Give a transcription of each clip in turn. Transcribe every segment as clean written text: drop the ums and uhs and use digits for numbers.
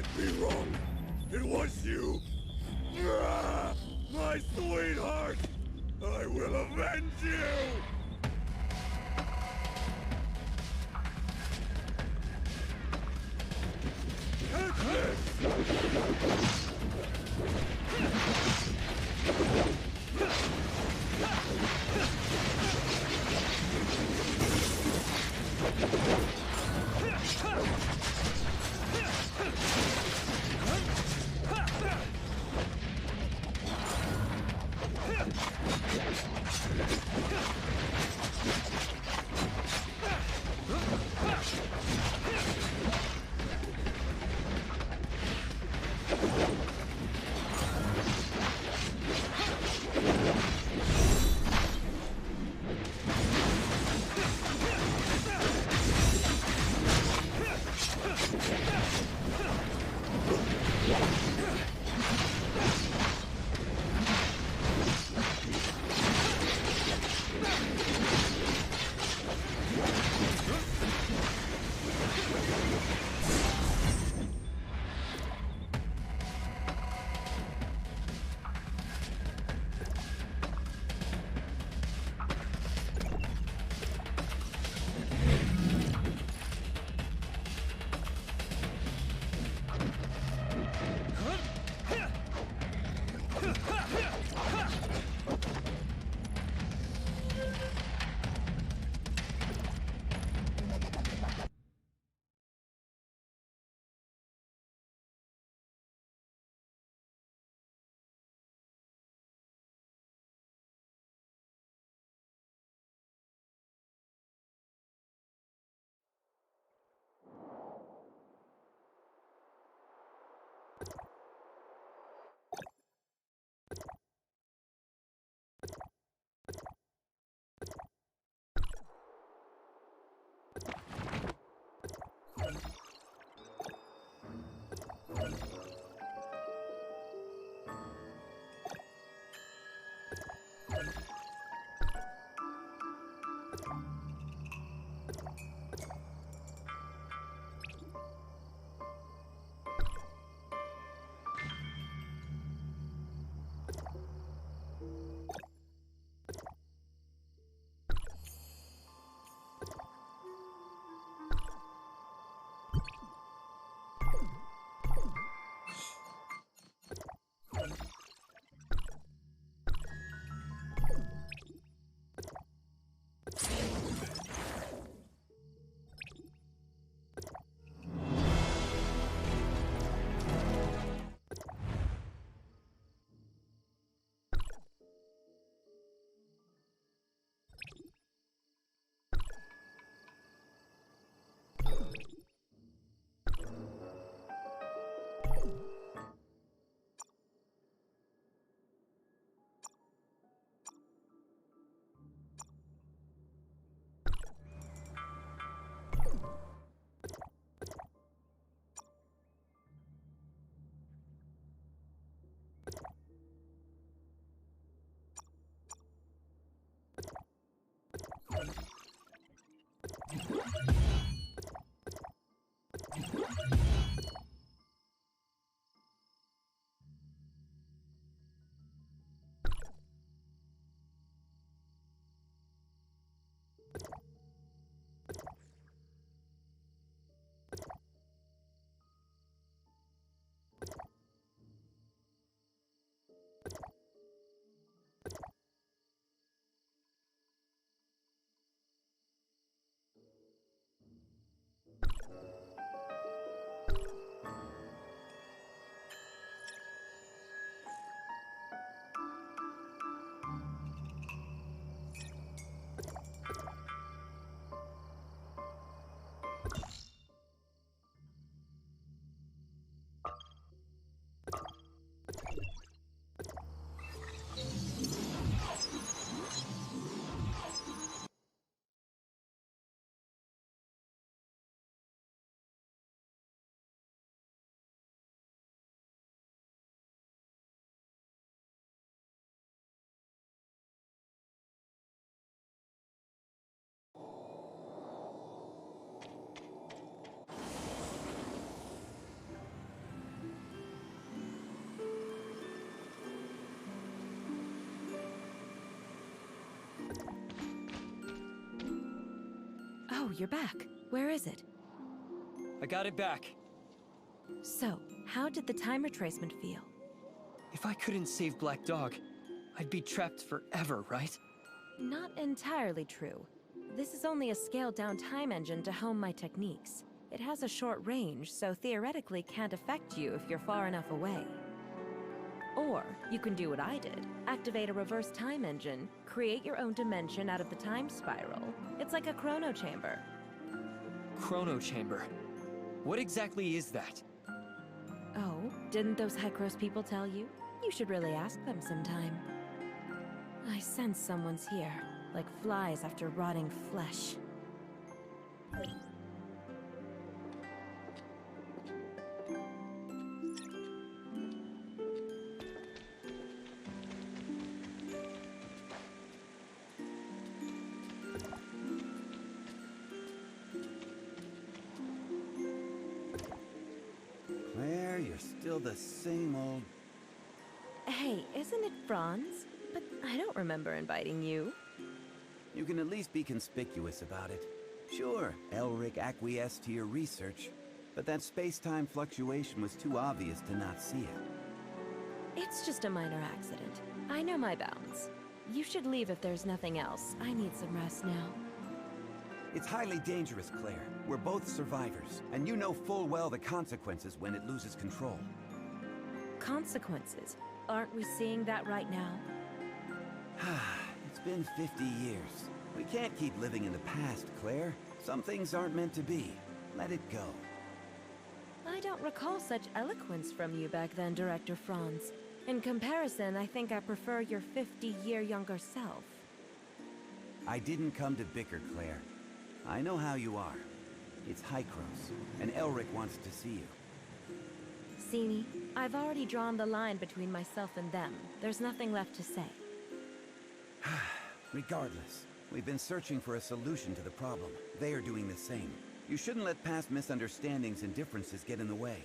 can't be wrong. It was you. Ah, my sweetheart! I will avenge you! Oh, you're back. Where is it? I got it back. So, how did the time retracement feel? If I couldn't save Black Dog, I'd be trapped forever, right? Not entirely true. This is only a scaled-down time engine to hone my techniques. It has a short range, so theoretically can't affect you if you're far enough away. Or, you can do what I did. Activate a reverse time engine, create your own dimension out of the time spiral. It's like a chrono chamber. Chrono Chamber. What exactly is that? Oh, didn't those Hecros people tell you? You should really ask them sometime. I sense someone's here, like flies after rotting flesh. Claire, you're still the same old... Hey, isn't it Franz? But I don't remember inviting you. You can at least be conspicuous about it. Sure, Elric acquiesced to your research, but that space-time fluctuation was too obvious to not see it. It's just a minor accident. I know my bounds. You should leave if there's nothing else. I need some rest now. It's highly dangerous, Claire. We're both survivors, and you know full well the consequences when it loses control. Consequences? Aren't we seeing that right now? It's been 50 years. We can't keep living in the past, Claire. Some things aren't meant to be. Let it go. I don't recall such eloquence from you back then, Director Franz. In comparison, I think I prefer your 50-year younger self. I didn't come to bicker, Claire. I know how you are. It's Hykros, and Elric wants to see you. See me? I've already drawn the line between myself and them. There's nothing left to say. Regardless, we've been searching for a solution to the problem. They are doing the same. You shouldn't let past misunderstandings and differences get in the way.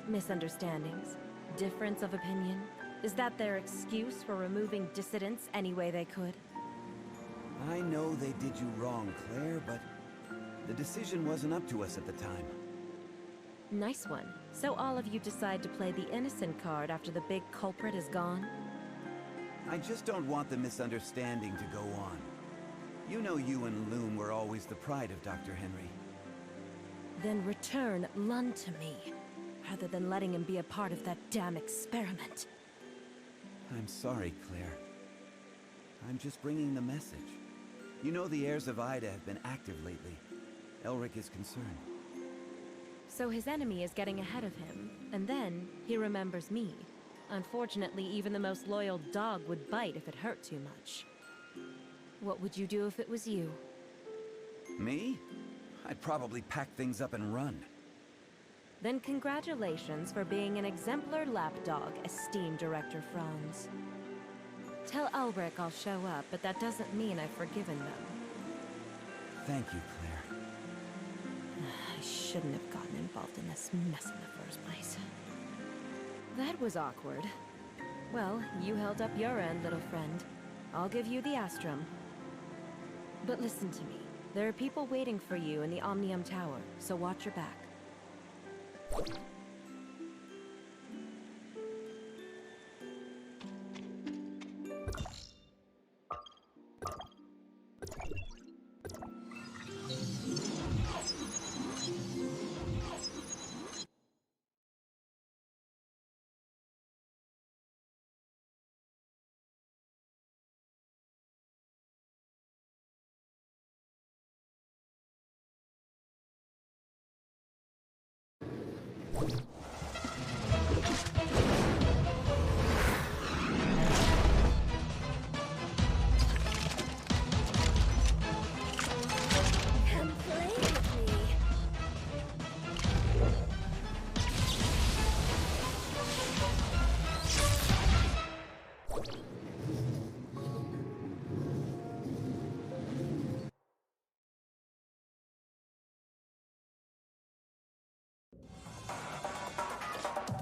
Misunderstandings? Difference of opinion? Is that their excuse for removing dissidents any way they could? I know they did you wrong, Claire, but the decision wasn't up to us at the time. Nice one. So all of you decide to play the innocent card after the big culprit is gone? I just don't want the misunderstanding to go on. You know you and Loon were always the pride of Dr. Henry. Then return Lund to me, rather than letting him be a part of that damn experiment. I'm sorry, Claire. I'm just bringing the message. You know the heirs of Ida have been active lately. Elric is concerned. So his enemy is getting ahead of him, and then he remembers me. Unfortunately, even the most loyal dog would bite if it hurt too much. What would you do if it was you? Me? I'd probably pack things up and run. Then congratulations for being an exemplar lapdog, esteemed Director Franz. Tell Elric I'll show up, but that doesn't mean I've forgiven them. Thank you, Claire. I shouldn't have gotten involved in this mess in the first place. That was awkward. Well, you held up your end, little friend. I'll give you the Astrum. But listen to me. There are people waiting for you in the Omnium Tower, so watch your back.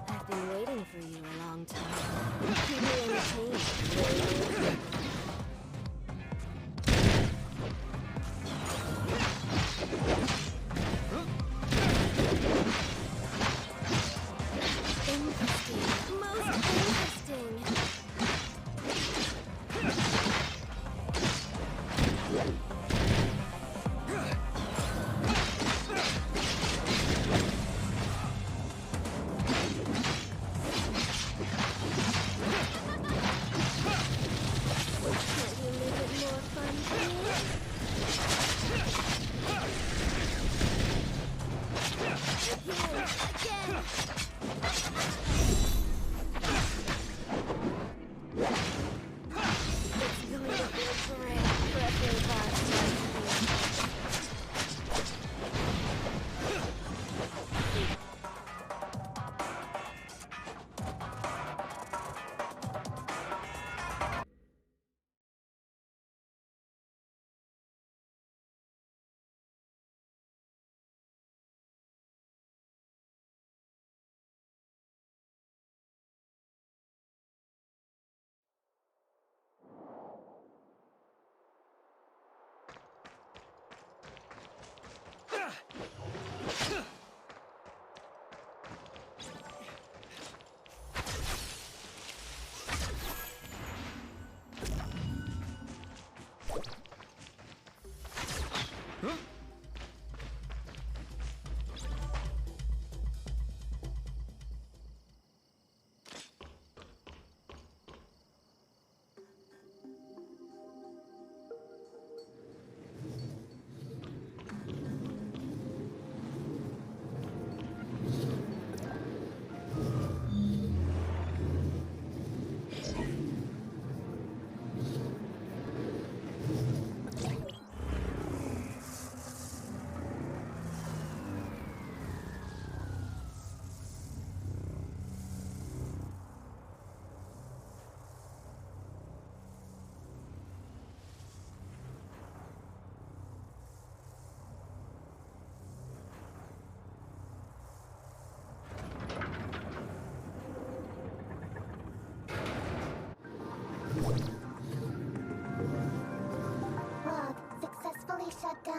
I've been waiting for you a long time. Keep me entertained.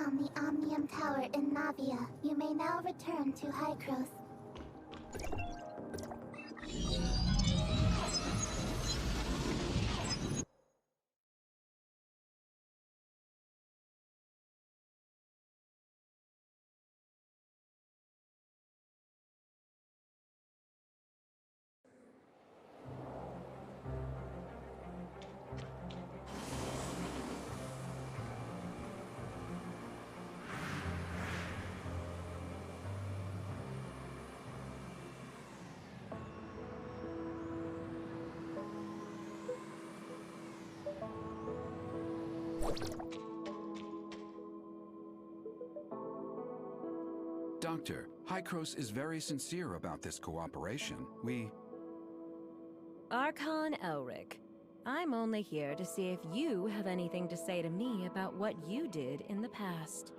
found the Omnium Tower in Navia. You may now return to Hykros. Doctor, Hykros is very sincere about this cooperation. Archon Elric, I'm only here to see if you have anything to say to me about what you did in the past.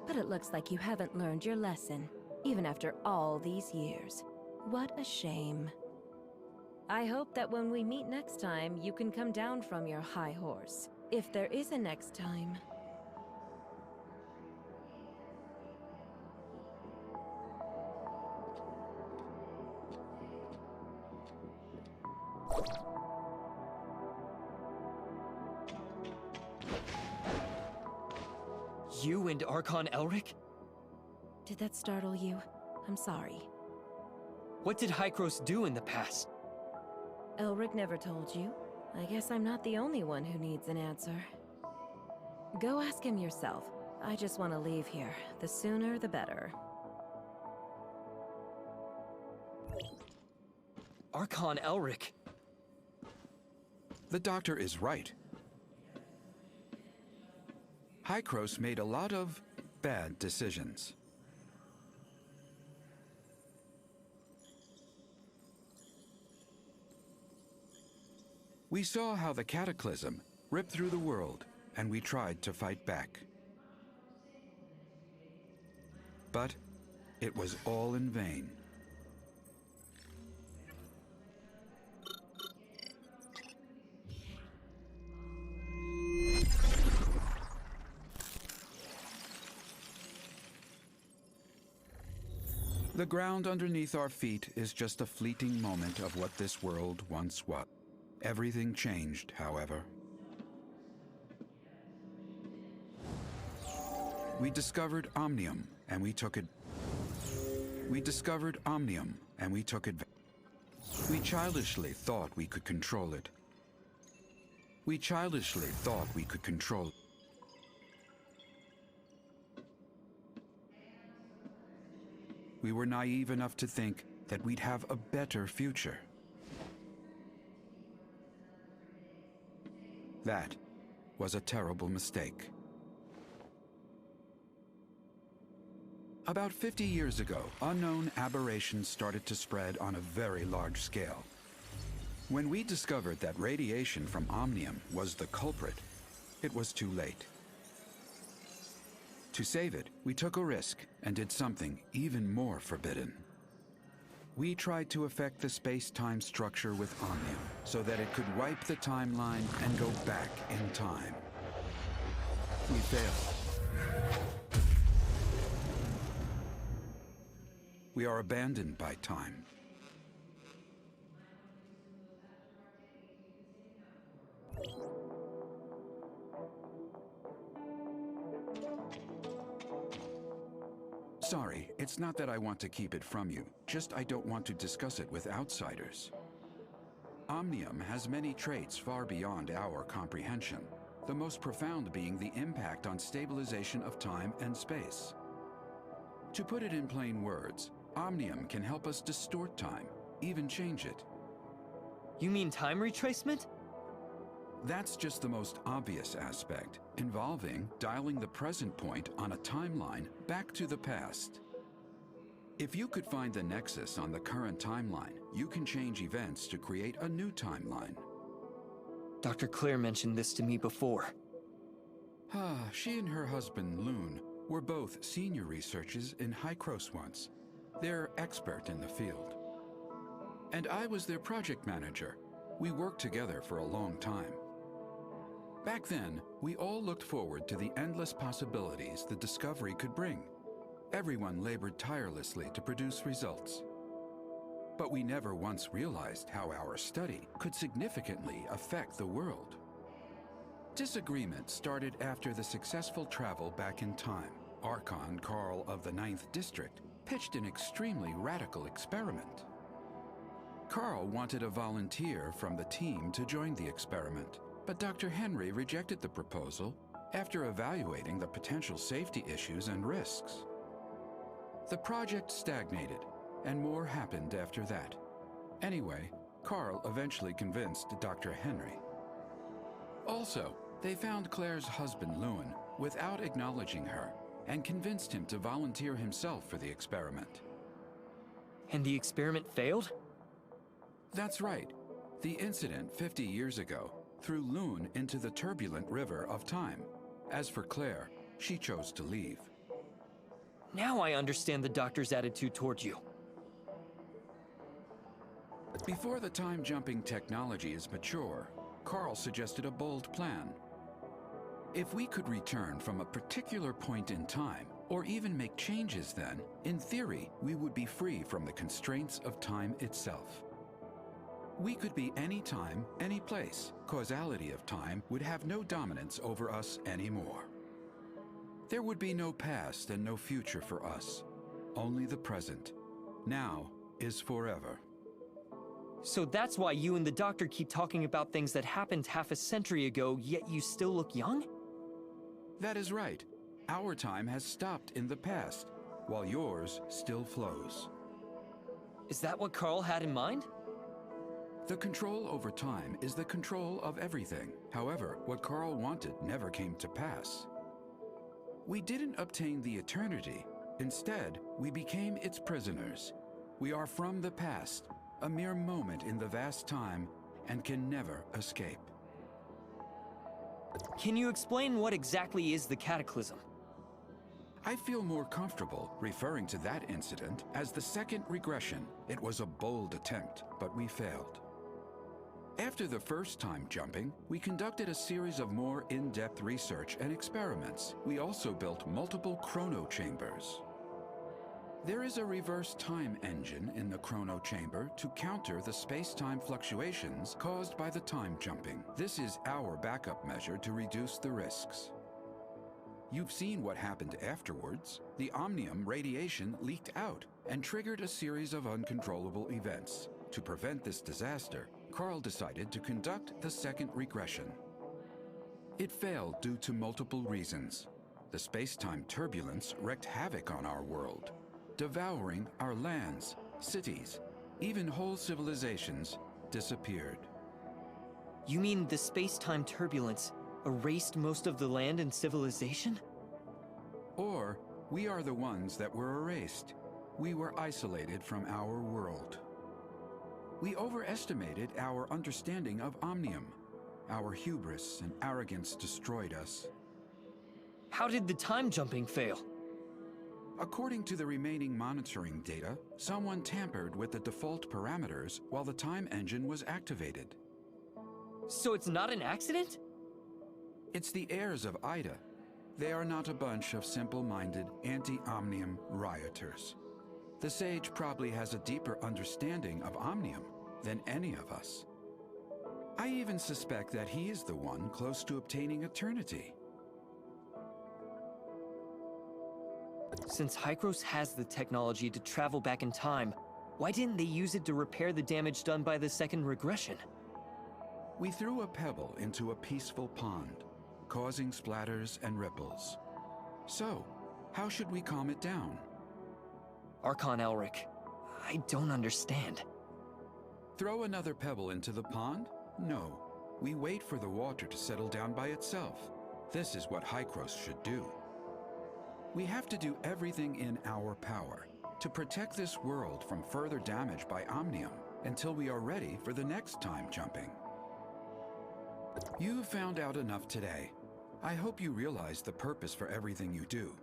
But it looks like you haven't learned your lesson, even after all these years. What a shame. I hope that when we meet next time, you can come down from your high horse. If there is a next time. You and Archon Elric? Did that startle you? I'm sorry. What did Hykros do in the past? Elric never told you. I guess I'm not the only one who needs an answer. Go ask him yourself. I just want to leave here. The sooner, the better. Archon Elric? The doctor is right. Hykros made a lot of bad decisions. We saw how the cataclysm ripped through the world, and we tried to fight back. But it was all in vain. The ground underneath our feet is just a fleeting moment of what this world once was. Everything changed, however. We discovered Omnium, and we took it. We discovered Omnium, and we took it. We childishly thought we could control it. We childishly thought we could control it. We were naive enough to think that we'd have a better future. That was a terrible mistake. About 50 years ago, unknown aberrations started to spread on a very large scale. When we discovered that radiation from Omnium was the culprit, it was too late. To save it, we took a risk and did something even more forbidden. We tried to affect the space-time structure with Omnium so that it could wipe the timeline and go back in time. We failed. We are abandoned by time. Sorry, it's not that I want to keep it from you, just I don't want to discuss it with outsiders. Omnium has many traits far beyond our comprehension, the most profound being the impact on stabilization of time and space. To put it in plain words, Omnium can help us distort time, even change it. You mean time retracement? That's just the most obvious aspect, involving dialing the present point on a timeline back to the past. If you could find the nexus on the current timeline, you can change events to create a new timeline. Dr. Claire mentioned this to me before. She and her husband, Loon, were both senior researchers in Hykros once. They're expert in the field. And I was their project manager. We worked together for a long time. Back then, we all looked forward to the endless possibilities the discovery could bring. Everyone labored tirelessly to produce results. But we never once realized how our study could significantly affect the world. Disagreement started after the successful travel back in time. Archon Carl of the 9th District pitched an extremely radical experiment. Carl wanted a volunteer from the team to join the experiment, but Dr. Henry rejected the proposal after evaluating the potential safety issues and risks. The project stagnated, and more happened after that. Anyway, Carl eventually convinced Dr. Henry. Also, they found Claire's husband, Lewin, without acknowledging her, and convinced him to volunteer himself for the experiment. And the experiment failed? That's right. The incident 50 years ago threw Lewin into the turbulent river of time. As for Claire, she chose to leave. Now I understand the doctor's attitude toward you. Before the time-jumping technology is mature, Carl suggested a bold plan. If we could return from a particular point in time, or even make changes then, in theory, we would be free from the constraints of time itself. We could be any time, any place. Causality of time would have no dominance over us anymore. There would be no past and no future for us, only the present. Now is forever. So that's why you and the doctor keep talking about things that happened half a century ago, yet you still look young? That is right. Our time has stopped in the past, while yours still flows. Is that what Carl had in mind? The control over time is the control of everything. However, what Carl wanted never came to pass. We didn't obtain the eternity. Instead, we became its prisoners. We are from the past, a mere moment in the vast time, and can never escape. Can you explain what exactly is the cataclysm? I feel more comfortable referring to that incident as the second regression. It was a bold attempt, but we failed. After the first time jumping, we conducted a series of more in-depth research and experiments. We also built multiple chrono chambers. There is a reverse time engine in the chrono chamber to counter the space-time fluctuations caused by the time jumping. This is our backup measure to reduce the risks. You've seen what happened afterwards. The omnium radiation leaked out and triggered a series of uncontrollable events. To prevent this disaster, Carl decided to conduct the second regression. It failed due to multiple reasons. The space-time turbulence wreaked havoc on our world, devouring our lands, cities, even whole civilizations disappeared. You mean the space-time turbulence erased most of the land and civilization? Or, we are the ones that were erased. We were isolated from our world. We overestimated our understanding of Omnium. Our hubris and arrogance destroyed us. How did the time jumping fail? According to the remaining monitoring data, someone tampered with the default parameters while the time engine was activated. So it's not an accident? It's the heirs of Ida. They are not a bunch of simple-minded, anti-Omnium rioters. The Sage probably has a deeper understanding of Omnium than any of us. I even suspect that he is the one close to obtaining eternity. Since Hykros has the technology to travel back in time, why didn't they use it to repair the damage done by the second regression? We threw a pebble into a peaceful pond, causing splatters and ripples. So, how should we calm it down? Archon Elric, I don't understand. Throw another pebble into the pond? No. We wait for the water to settle down by itself. This is what Hykros should do. We have to do everything in our power to protect this world from further damage by Omnium until we are ready for the next time jumping. You've found out enough today. I hope you realize the purpose for everything you do.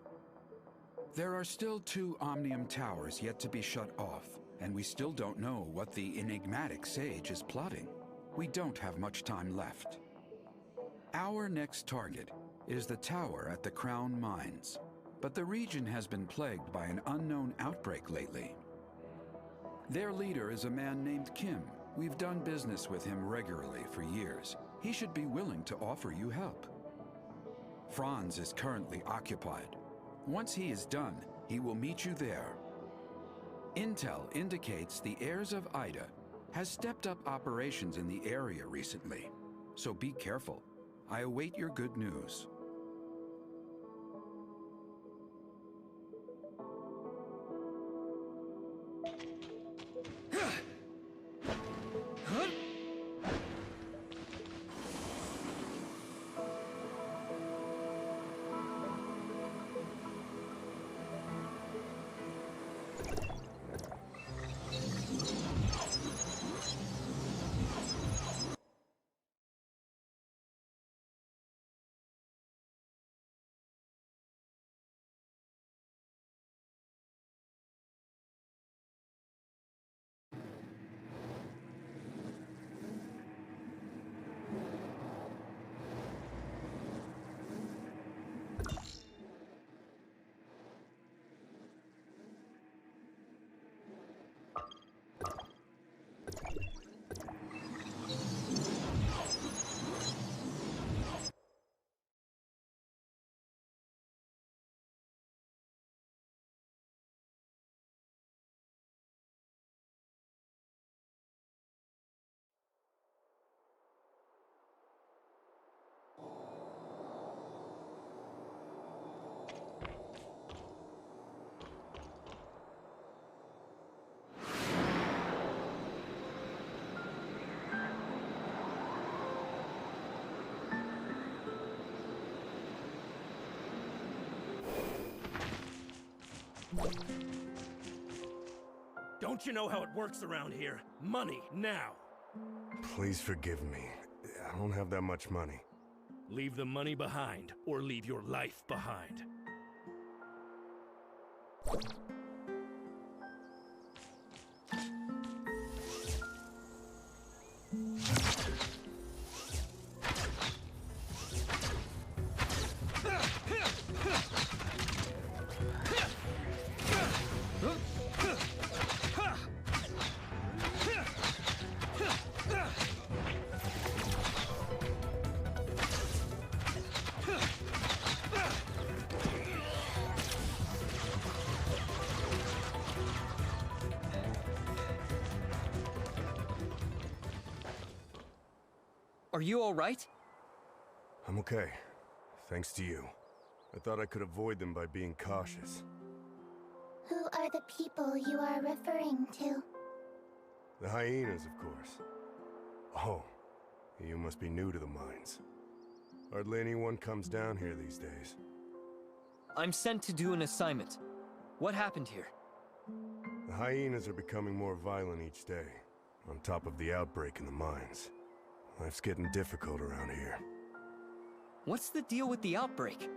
There are still 2 Omnium towers yet to be shut off, and we still don't know what the enigmatic Sage is plotting. We don't have much time left. Our next target is the tower at the Crown Mines, but the region has been plagued by an unknown outbreak lately. Their leader is a man named Kim. We've done business with him regularly for years. He should be willing to offer you help. Franz is currently occupied. Once he is done, he will meet you there. Intel indicates the heirs of Ida has stepped up operations in the area recently, so be careful. I await your good news. Don't you know how it works around here? Money, now! Please forgive me. I don't have that much money. Leave the money behind, or leave your life behind. Are you all right? I'm okay. Thanks to you. I thought I could avoid them by being cautious. Who are the people you are referring to? The hyenas, of course. Oh, you must be new to the mines. Hardly anyone comes down here these days. I'm sent to do an assignment. What happened here? The hyenas are becoming more violent each day, on top of the outbreak in the mines. Life's getting difficult around here. What's the deal with the outbreak?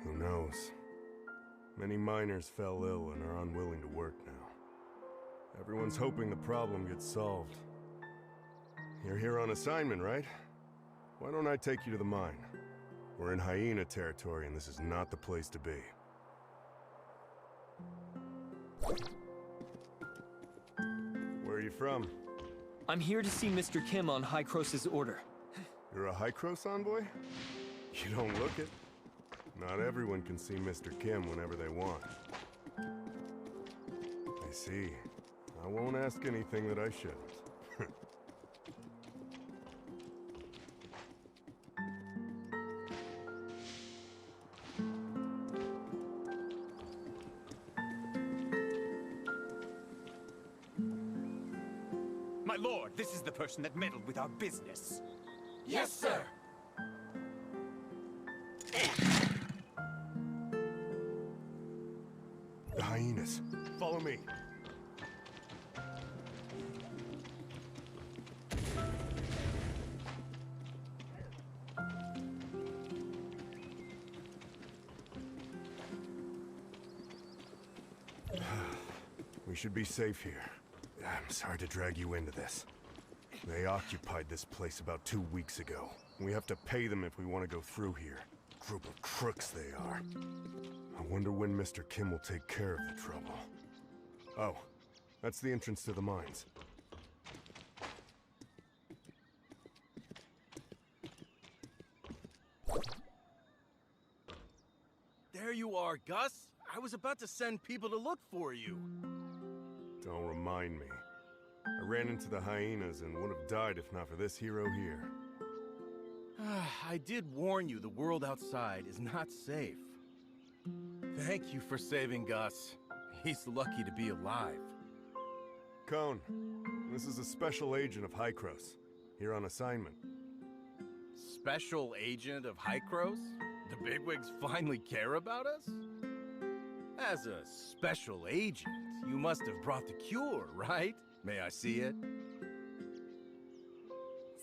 Who knows? Many miners fell ill and are unwilling to work now. Everyone's hoping the problem gets solved. You're here on assignment, right? Why don't I take you to the mine? We're in hyena territory and this is not the place to be. Where are you from? I'm here to see Mr. Kim on High Cross's order. You're a High Cross envoy? You don't look it. Not everyone can see Mr. Kim whenever they want. I see. I won't ask anything that I shouldn't. My lord, this is the person that meddled with our business. Yes, sir! The hyenas. Follow me. We should be safe here. I'm sorry to drag you into this. They occupied this place about 2 weeks ago. We have to pay them if we want to go through here. Group of crooks they are. I wonder when Mr. Kim will take care of the trouble. Oh, that's the entrance to the mines. There you are, Gus. I was about to send people to look for you. Don't remind me. I ran into the hyenas and would have died if not for this hero here. I did warn you the world outside is not safe. Thank you for saving Gus. He's lucky to be alive. Cone, this is a special agent of Hykros, here on assignment. Special agent of Hykros? The bigwigs finally care about us? As a special agent, you must have brought the cure, right? May I see it?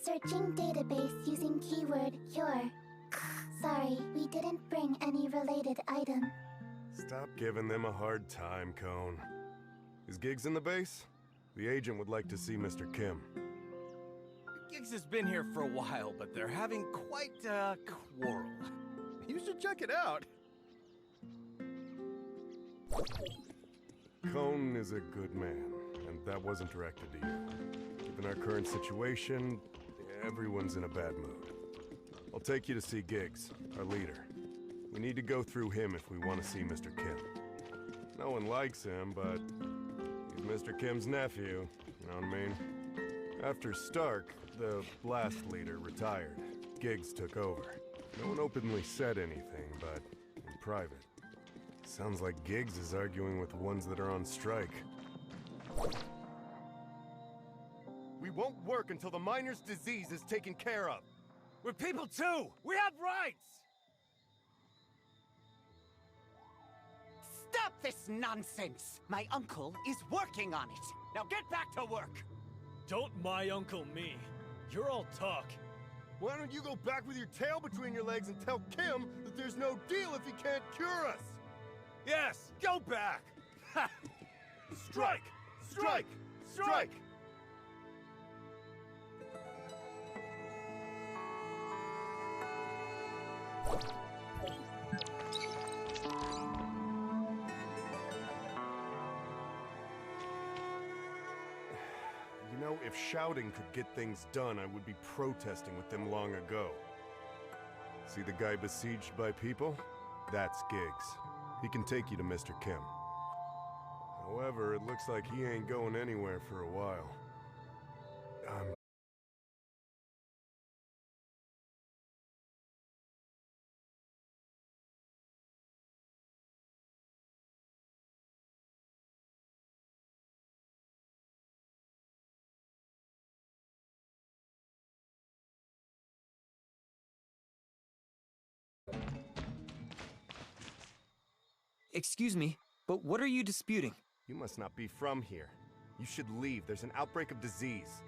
Searching database using keyword cure. Sorry, we didn't bring any related item. Stop giving them a hard time, Cone. Is Giggs in the base? The agent would like to see Mr. Kim. Giggs has been here for a while, but they're having quite a quarrel. You should check it out. Cone is a good man, and that wasn't directed to you. Given our current situation, everyone's in a bad mood. I'll take you to see Giggs, our leader. We need to go through him if we want to see Mr. Kim. No one likes him, but he's Mr. Kim's nephew, you know what I mean? After Stark, the blast leader, retired, Giggs took over. No one openly said anything, but in private. Sounds like Giggs is arguing with the ones that are on strike. We won't work until the miner's disease is taken care of. We're people too! We have rights! Stop this nonsense! My uncle is working on it. Now get back to work! Don't my uncle me. You're all talk. Why don't you go back with your tail between your legs and tell Kim that there's no deal if he can't cure us? Yes, go back! Ha! Strike! Strike! Strike! You know, if shouting could get things done, I would be protesting with them long ago. See the guy besieged by people? That's Giggs. He can take you to Mr. Kim. However, it looks like he ain't going anywhere for a while. Excuse me, but what are you disputing? You must not be from here. You should leave. There's an outbreak of disease.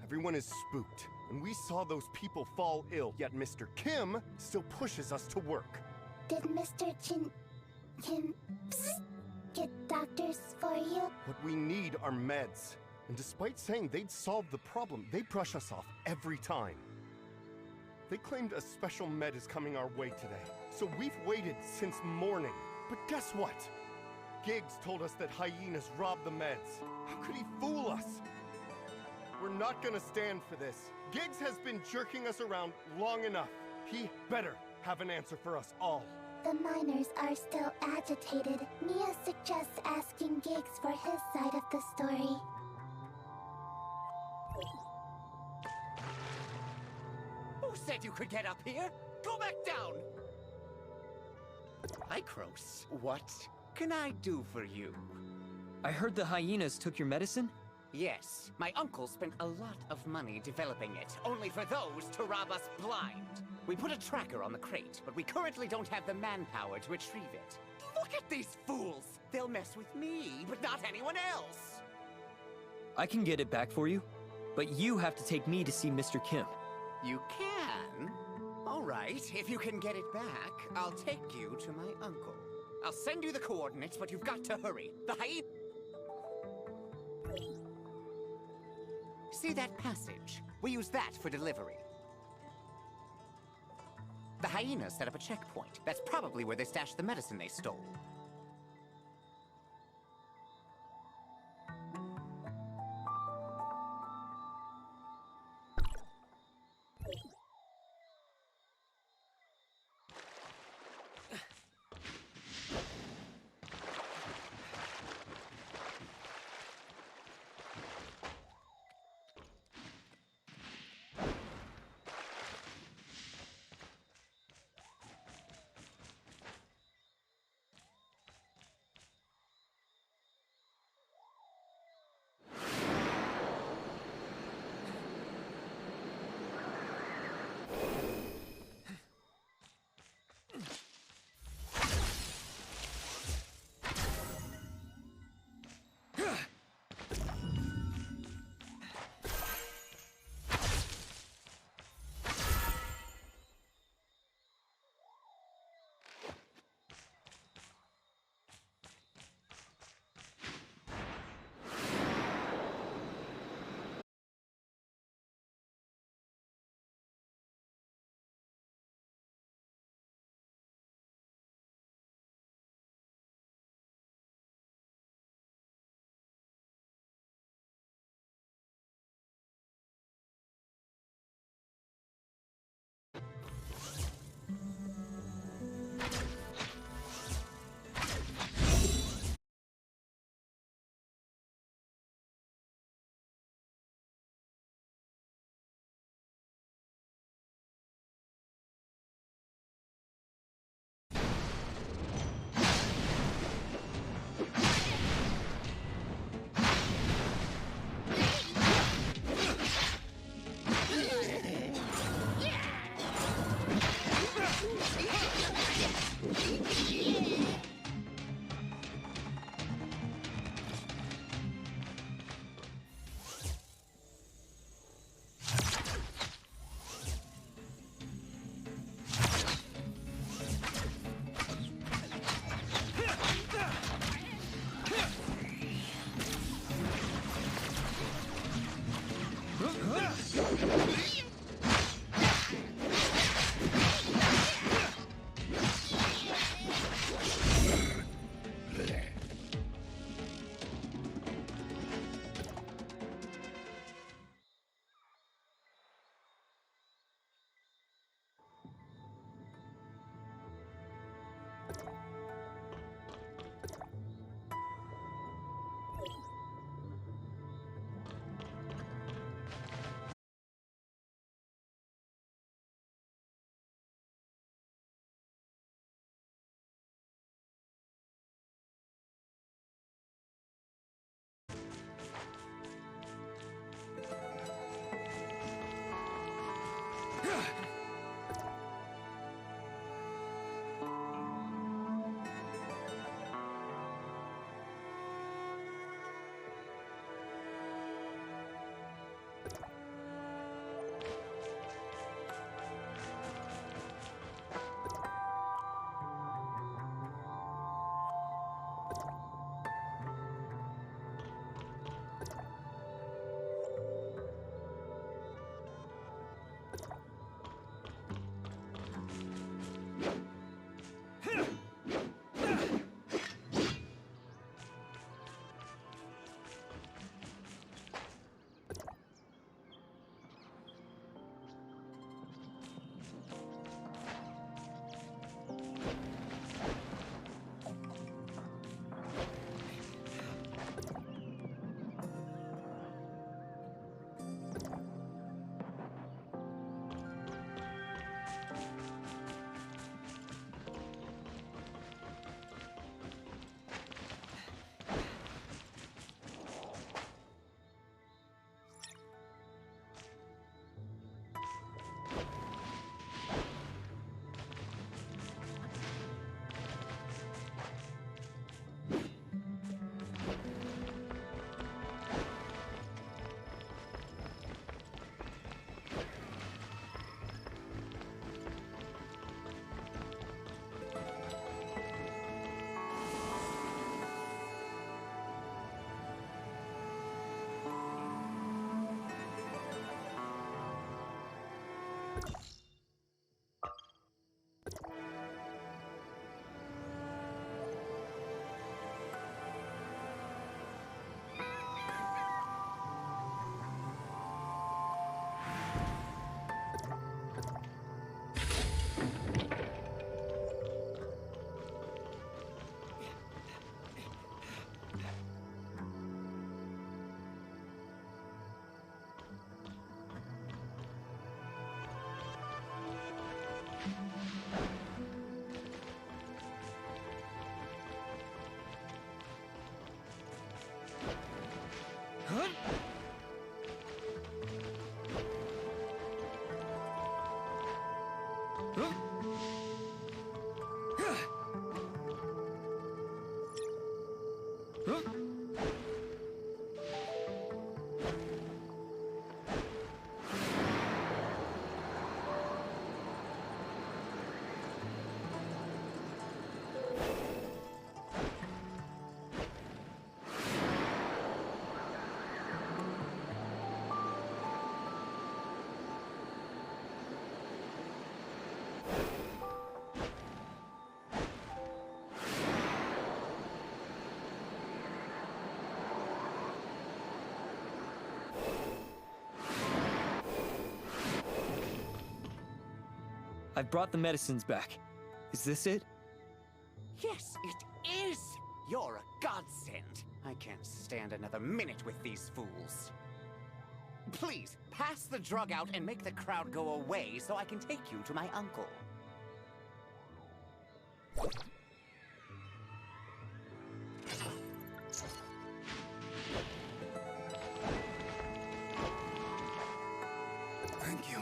Everyone is spooked, and we saw those people fall ill, yet Mr. Kim still pushes us to work. Did Mr. Kim get doctors for you? What we need are meds. And despite saying they'd solve the problem, they brush us off every time. They claimed a special med is coming our way today, so we've waited since morning. But guess what? Giggs told us that hyenas robbed the meds. How could he fool us? We're not gonna stand for this. Giggs has been jerking us around long enough. He better have an answer for us all. The miners are still agitated. Mia suggests asking Giggs for his side of the story. Who said you could get up here? Go back down! Hykros, what can I do for you? I heard the hyenas took your medicine? Yes, my uncle spent a lot of money developing it, only for those to rob us blind. We put a tracker on the crate, but we currently don't have the manpower to retrieve it. Look at these fools! They'll mess with me, but not anyone else! I can get it back for you, but you have to take me to see Mr. Kim. You can? All right, if you can get it back, I'll take you to my uncle. I'll send you the coordinates, but you've got to hurry. The hyena... See that passage? We use that for delivery. The hyenas set up a checkpoint. That's probably where they stashed the medicine they stole. I've brought the medicines back. Is this it? Yes, it is! You're a godsend. I can't stand another minute with these fools. Please, pass the drug out and make the crowd go away so I can take you to my uncle. Thank you.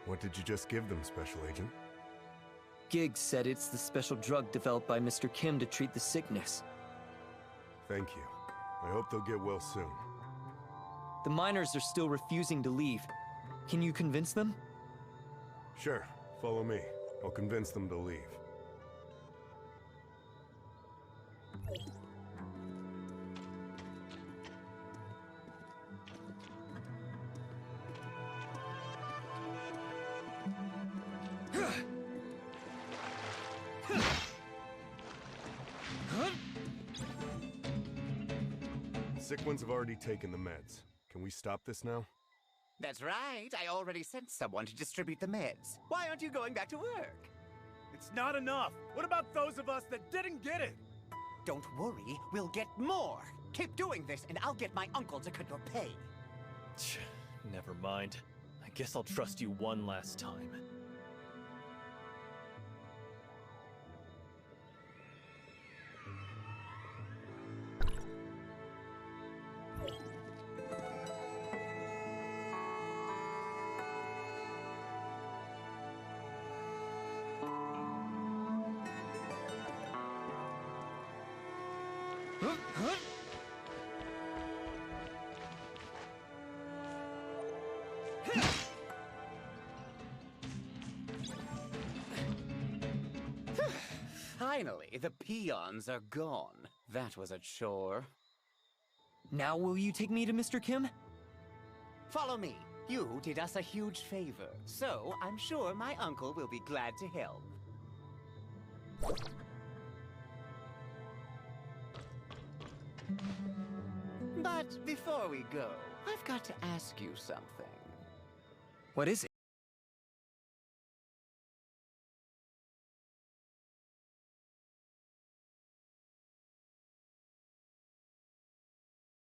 What did you just give them, Special Agent? Giggs said it's the special drug developed by Mr. Kim to treat the sickness. Thank you. I hope they'll get well soon. The miners are still refusing to leave. Can you convince them? Sure, follow me. I'll convince them to leave. Sick ones have already taken the meds. Can we stop this now? That's right. I already sent someone to distribute the meds. Why aren't you going back to work? It's not enough. What about those of us that didn't get it? Don't worry, we'll get more. Keep doing this and I'll get my uncle to cut your pay. Never mind. I guess I'll trust you one last time. Finally, the peons are gone. That was a chore. Now will you take me to Mr. Kim? Follow me. You did us a huge favor, so I'm sure my uncle will be glad to help. But before we go, I've got to ask you something. What is it?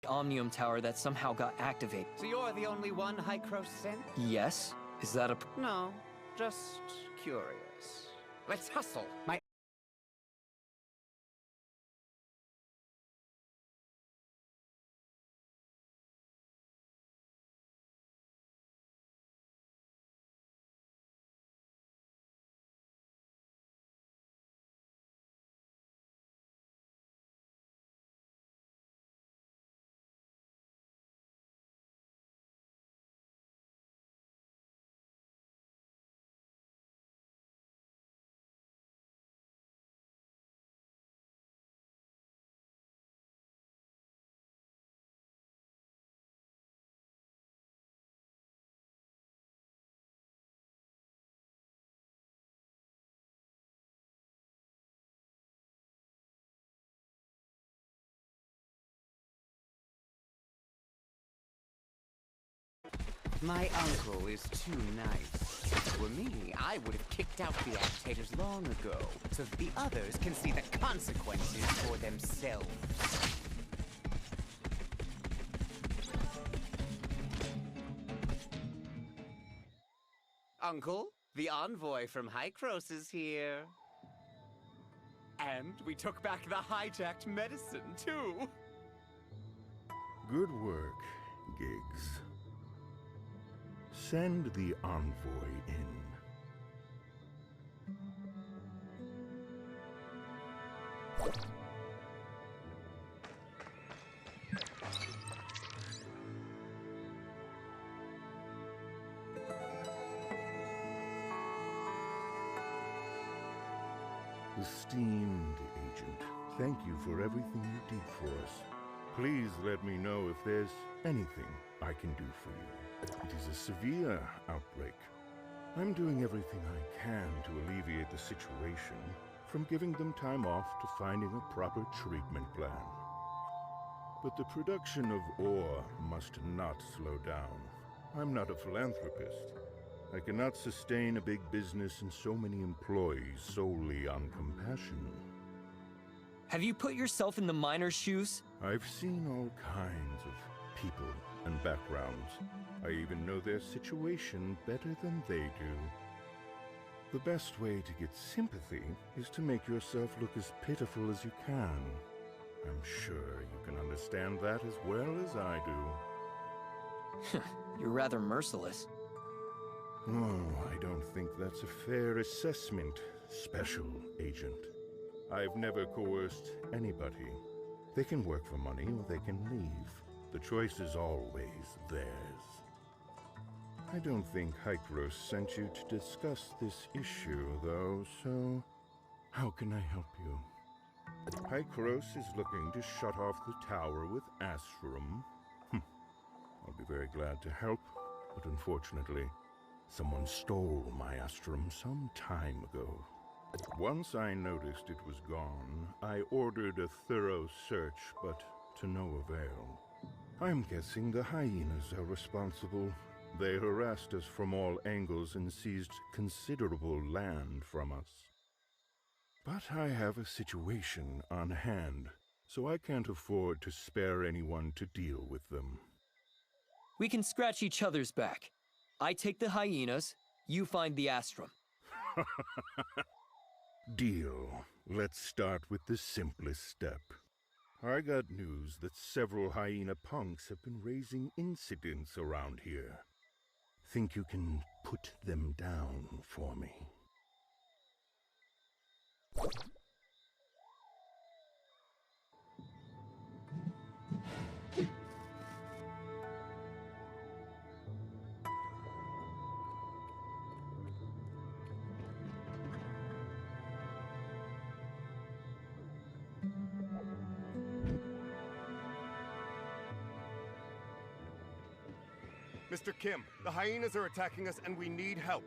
Omnium Tower that somehow got activated. So you're the only one Hycros sent? Yes? Is that a... No, just curious. Let's hustle. My My uncle is too nice. If it were me, I would have kicked out the agitators long ago, so that the others can see the consequences for themselves. Uncle, the envoy from Hycros is here. And we took back the hijacked medicine, too. Good work, Giggs. Send the envoy in. Esteemed agent, thank you for everything you did for us. Please let me know if there's anything I can do for you. It is a severe outbreak. I'm doing everything I can to alleviate the situation, from giving them time off to finding a proper treatment plan. But the production of ore must not slow down. I'm not a philanthropist. I cannot sustain a big business and so many employees solely on compassion. Have you put yourself in the miner's shoes? I've seen all kinds of people and backgrounds. I even know their situation better than they do. The best way to get sympathy is to make yourself look as pitiful as you can. I'm sure you can understand that as well as I do. You're rather merciless. Oh, I don't think that's a fair assessment, Special Agent. I've never coerced anybody. They can work for money or they can leave. The choice is always theirs. I don't think Hykros sent you to discuss this issue, though, so how can I help you? Hykros is looking to shut off the tower with Astrum. I'll be very glad to help, but unfortunately, someone stole my Astrum some time ago. Once I noticed it was gone, I ordered a thorough search, but to no avail. I'm guessing the hyenas are responsible. They harassed us from all angles and seized considerable land from us. But I have a situation on hand, so I can't afford to spare anyone to deal with them. We can scratch each other's back. I take the hyenas, you find the Astrum. Deal. Let's start with the simplest step. I got news that several hyena punks have been raising incidents around here. Think you can put them down for me? Mr. Kim, the hyenas are attacking us and we need help.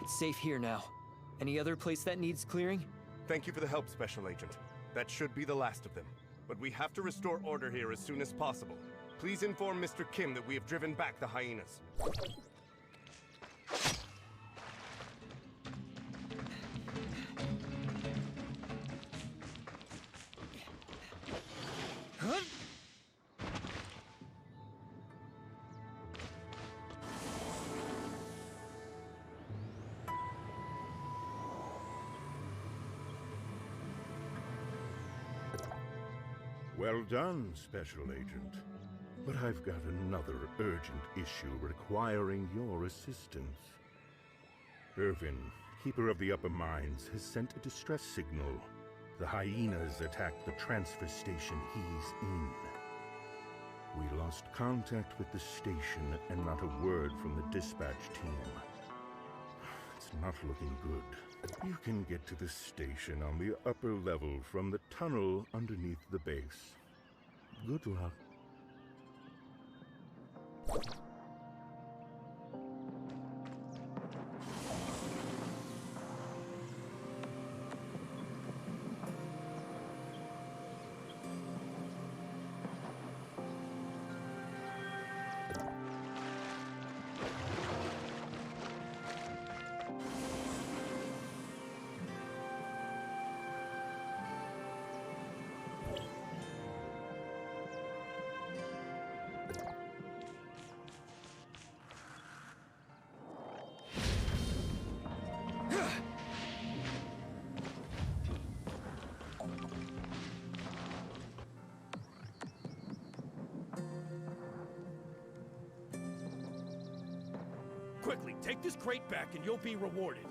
It's safe here now. Any other place that needs clearing? Thank you for the help, Special Agent. That should be the last of them. But we have to restore order here as soon as possible. Please inform Mr. Kim that we have driven back the hyenas. Well done, Special Agent. But I've got another urgent issue requiring your assistance. Irvin, Keeper of the Upper Mines, has sent a distress signal. The hyenas attacked the transfer station he's in. We lost contact with the station and not a word from the dispatch team. It's not looking good. You can get to the station on the upper level from the tunnel underneath the base. Good luck. Quickly, take this crate back and you'll be rewarded.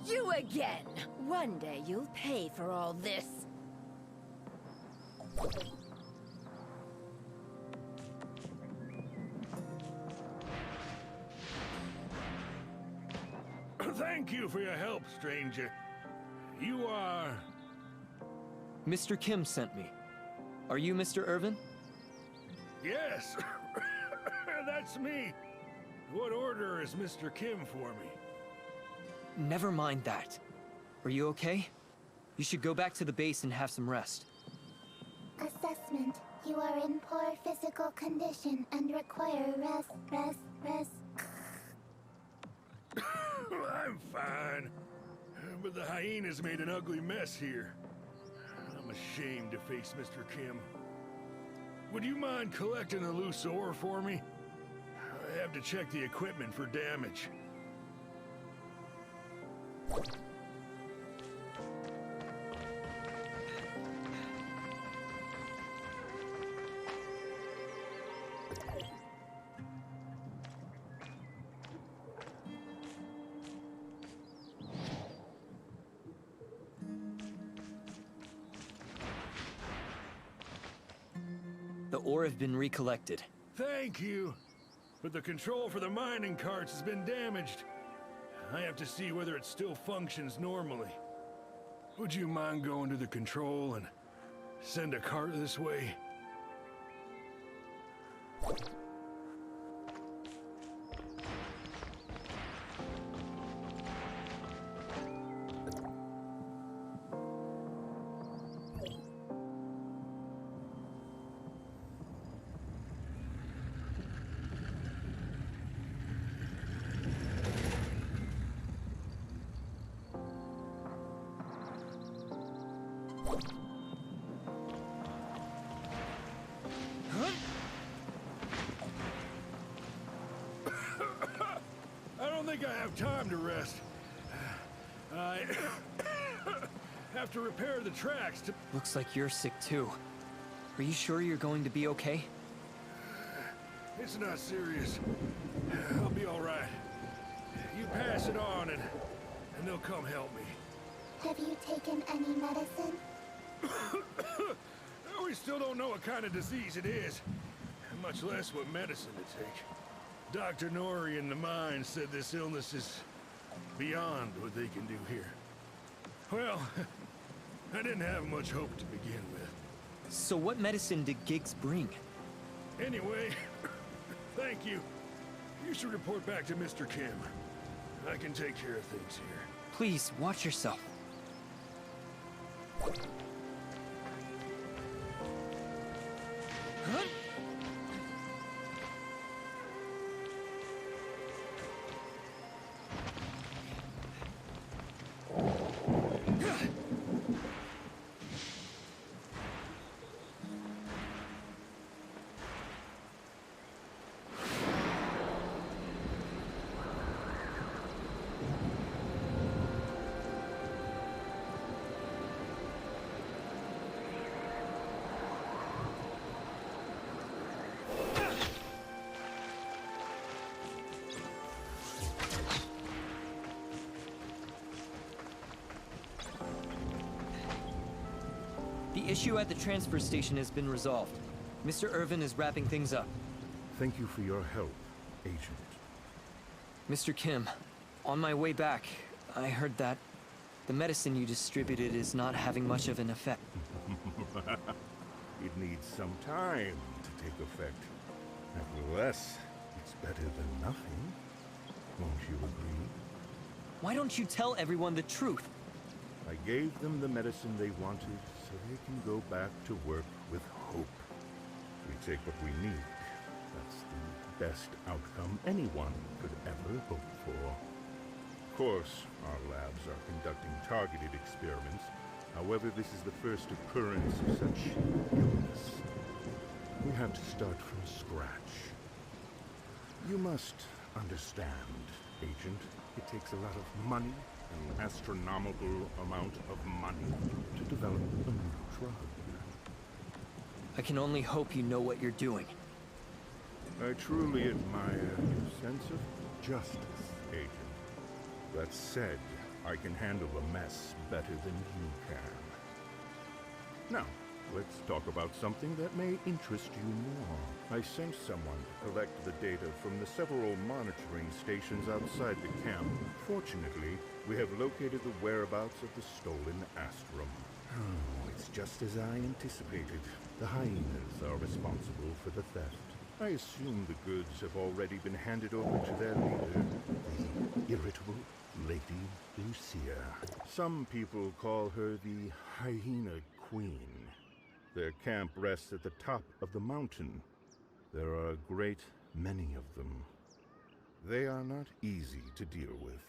You again! One day you'll pay for all this. Thank you for your help, stranger. You are... Mr. Kim sent me. Are you Mr. Irvin? Yes, that's me. What order is Mr. Kim for me? Never mind that. Are you okay? You should go back to the base and have some rest. Assessment. You are in poor physical condition and require rest. I'm fine. But the hyenas made an ugly mess here. I'm ashamed to face Mr. Kim. Would you mind collecting a loose ore for me? I have to check the equipment for damage. The ore have been recollected. Thank you. But the control for the mining carts has been damaged. I have to see whether it still functions normally. Would you mind going to the control and send a cart this way? I think I have time to rest. I have to repair the tracks to... Looks like you're sick too. Are you sure you're going to be okay? It's not serious. I'll be all right. You pass it on and they'll come help me. Have you taken any medicine? We still don't know what kind of disease it is, much less what medicine to take. Dr. Nori in the mine said this illness is beyond what they can do here. Well, I didn't have much hope to begin with. So what medicine did Giggs bring? Anyway, thank you. You should report back to Mr. Kim. I can take care of things here. Please, watch yourself. The issue at the transfer station has been resolved. Mr. Irvin is wrapping things up. Thank you for your help, Agent. Mr. Kim, on my way back, I heard that the medicine you distributed is not having much of an effect. It needs some time to take effect. Nevertheless, it's better than nothing. Won't you agree? Why don't you tell everyone the truth? I gave them the medicine they wanted so they can go back to work with hope. We take what we need. That's the best outcome anyone could ever hope for. Of course, our labs are conducting targeted experiments. However, this is the first occurrence of such illness. We have to start from scratch. You must understand, Agent. It takes a lot of money, an astronomical amount of money, to develop a new drug. I can only hope you know what you're doing. I truly admire your sense of justice, Agent. That said, I can handle a mess better than you can. Now, let's talk about something that may interest you more. I sent someone to collect the data from the several monitoring stations outside the camp. Fortunately, we have located the whereabouts of the stolen Astrum. Oh, it's just as I anticipated. The hyenas are responsible for the theft. I assume the goods have already been handed over to their leader, the irritable Lady Lucia. Some people call her the Hyena Queen. Their camp rests at the top of the mountain. There are a great many of them. They are not easy to deal with.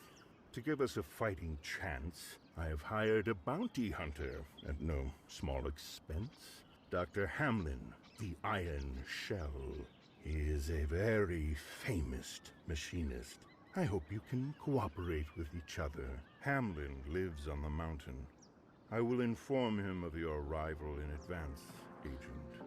To give us a fighting chance, I have hired a bounty hunter at no small expense. Dr. Hamlin, the Iron Shell. He is a very famous machinist. I hope you can cooperate with each other. Hamlin lives on the mountain. I will inform him of your arrival in advance, Agent.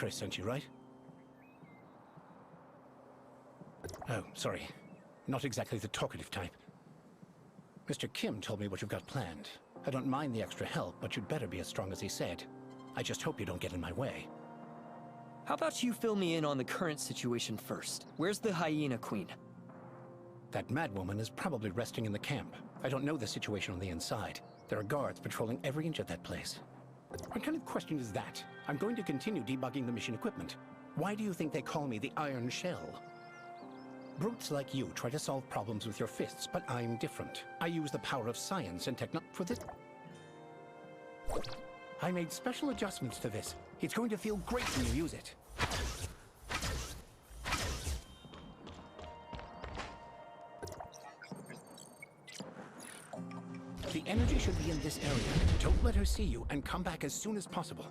Chris sent you, right? Oh, sorry. Not exactly the talkative type. Mr. Kim told me what you've got planned. I don't mind the extra help, but you'd better be as strong as he said. I just hope you don't get in my way. How about you fill me in on the current situation first? Where's the Hyena Queen? That madwoman is probably resting in the camp. I don't know the situation on the inside. There are guards patrolling every inch of that place. What kind of question is that? I'm going to continue debugging the mission equipment. Why do you think they call me the Iron Shell? Brutes like you try to solve problems with your fists, but I'm different. I use the power of science and technology for this. I made special adjustments to this. It's going to feel great when you use it. The energy should be in this area. Don't let her see you, and come back as soon as possible.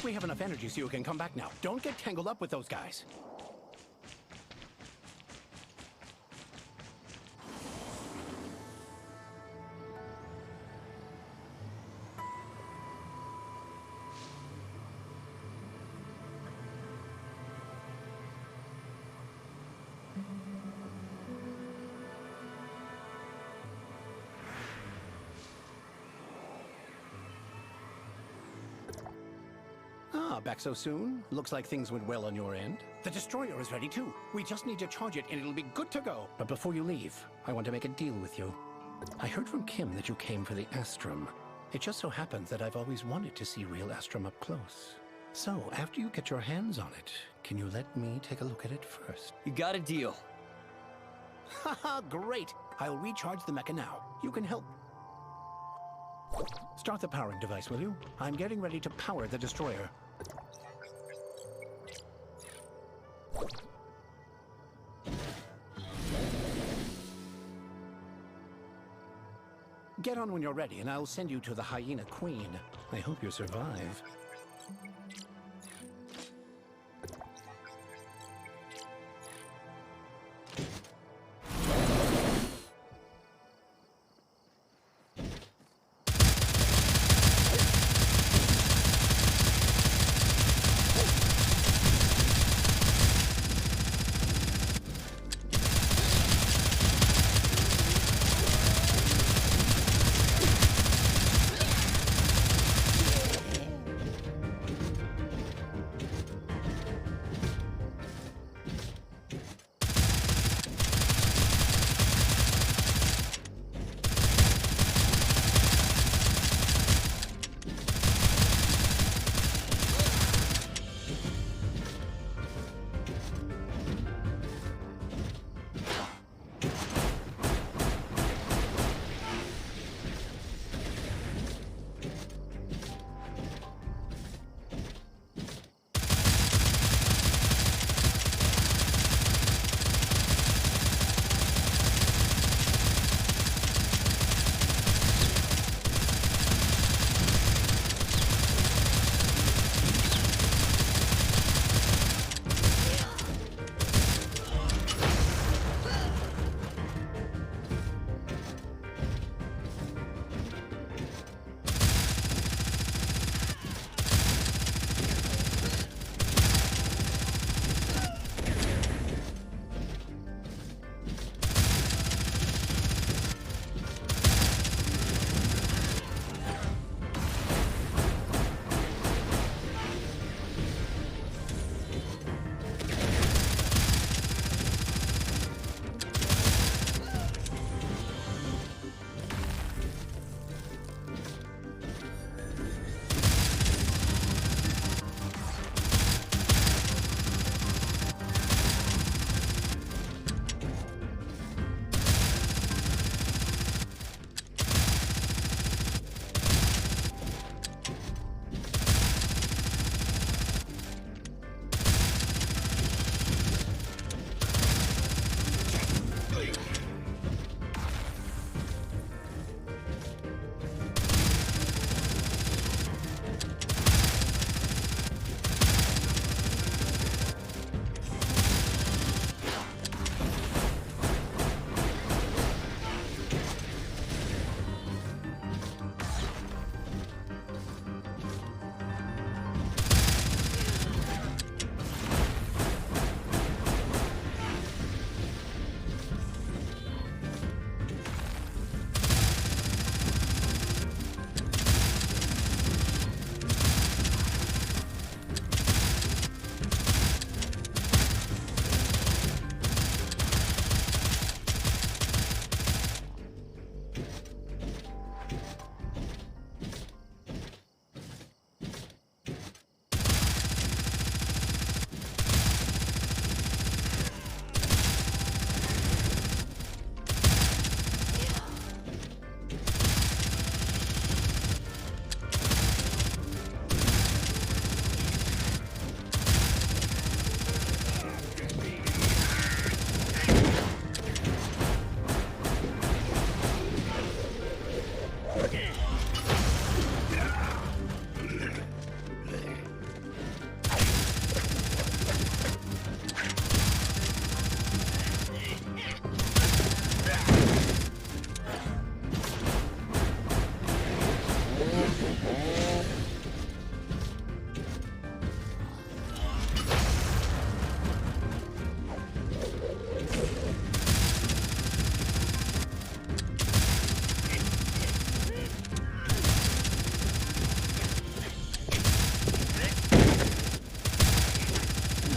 think we have enough energy so you can come back now. Don't get tangled up with those guys. Back so soon? Looks like things went well on your end. The destroyer is ready too. We just need to charge it and it'll be good to go. But before you leave, I want to make a deal with you. I heard from Kim that you came for the Astrum. It just so happens that I've always wanted to see real Astrum up close. So, after you get your hands on it, can you let me take a look at it first? You got a deal. Haha, great! I'll recharge the mecha now. You can help. Start the powering device, will you? I'm getting ready to power the destroyer. Get on when you're ready, and I'll send you to the Hyena Queen. I hope you survive.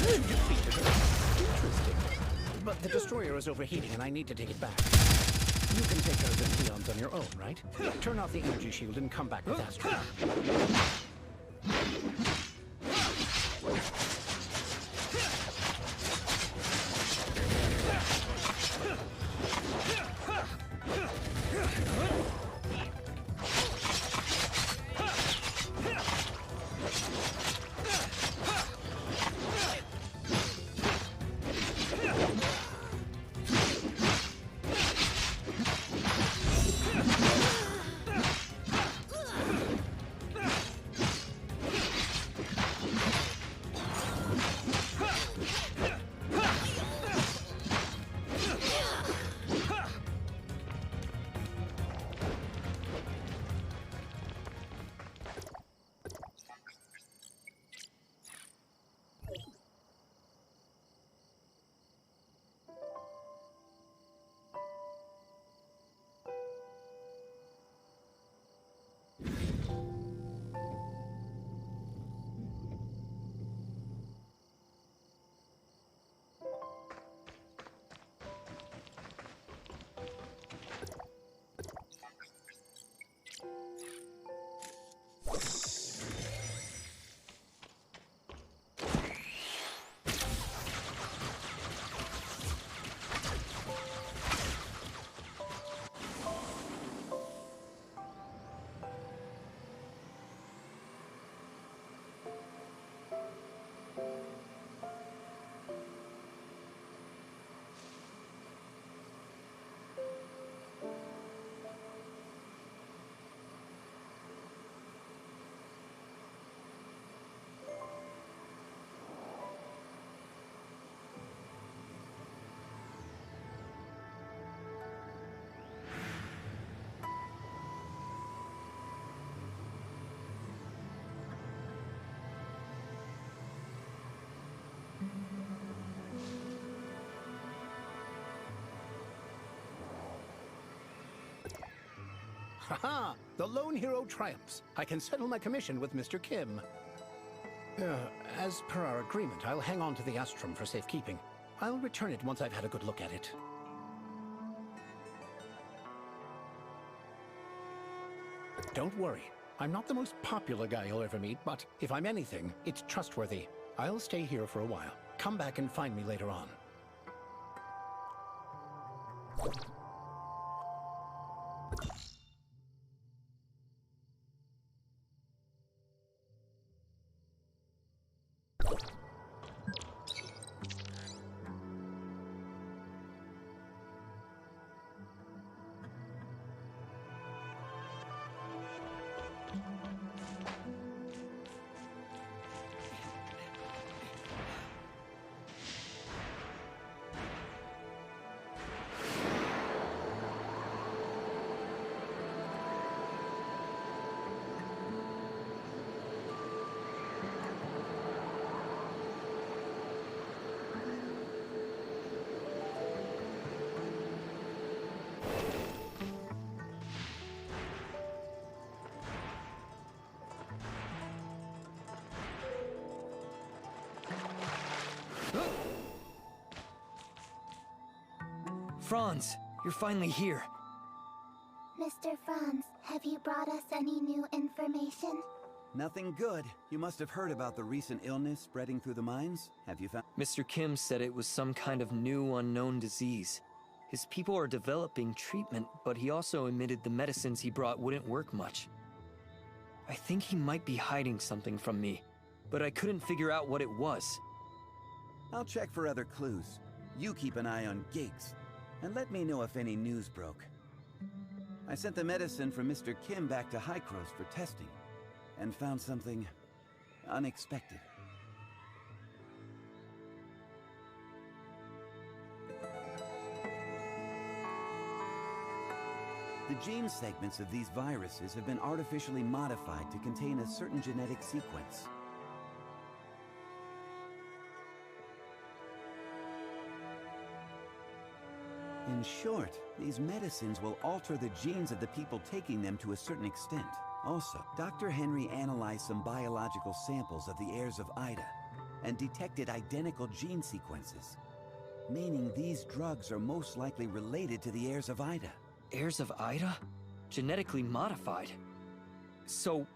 Defeated her. Interesting. But the destroyer is overheating and I need to take it back. You can take care of the peons on your own, right? Turn off the energy shield and come back with Astra. Haha! The lone hero triumphs. I can settle my commission with Mr. Kim. As per our agreement, I'll hang on to the Astrum for safekeeping. I'll return it once I've had a good look at it. Don't worry. I'm not the most popular guy you'll ever meet, but if I'm anything, it's trustworthy. I'll stay here for a while. Come back and find me later on. Franz, you're finally here. Mr. Franz, have you brought us any new information? Nothing good. You must have heard about the recent illness spreading through the mines. Have you found... Mr. Kim said it was some kind of new unknown disease. His people are developing treatment, but he also admitted the medicines he brought wouldn't work much. I think he might be hiding something from me, but I couldn't figure out what it was. I'll check for other clues. You keep an eye on Giggs, and let me know if any news broke. I sent the medicine from Mr. Kim back to Hykros for testing, and found something unexpected. The gene segments of these viruses have been artificially modified to contain a certain genetic sequence. In short, these medicines will alter the genes of the people taking them to a certain extent. Also, Dr. Henry analyzed some biological samples of the heirs of Ida, and detected identical gene sequences. Meaning these drugs are most likely related to the heirs of Ida. Heirs of Ida? Genetically modified. So...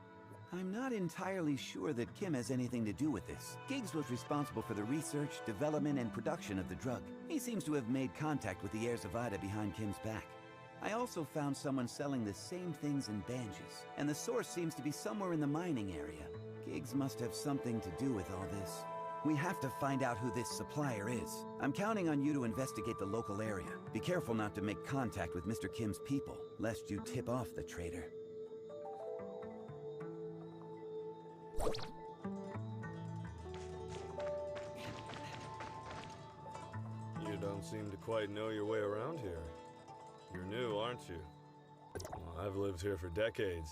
I'm not entirely sure that Kim has anything to do with this. Giggs was responsible for the research, development, and production of the drug. He seems to have made contact with the heirs of Ida behind Kim's back. I also found someone selling the same things in Banges, and the source seems to be somewhere in the mining area. Giggs must have something to do with all this. We have to find out who this supplier is. I'm counting on you to investigate the local area. Be careful not to make contact with Mr. Kim's people, lest you tip off the traitor. You don't seem to quite know your way around here. You're new, aren't you? Well, I've lived here for decades.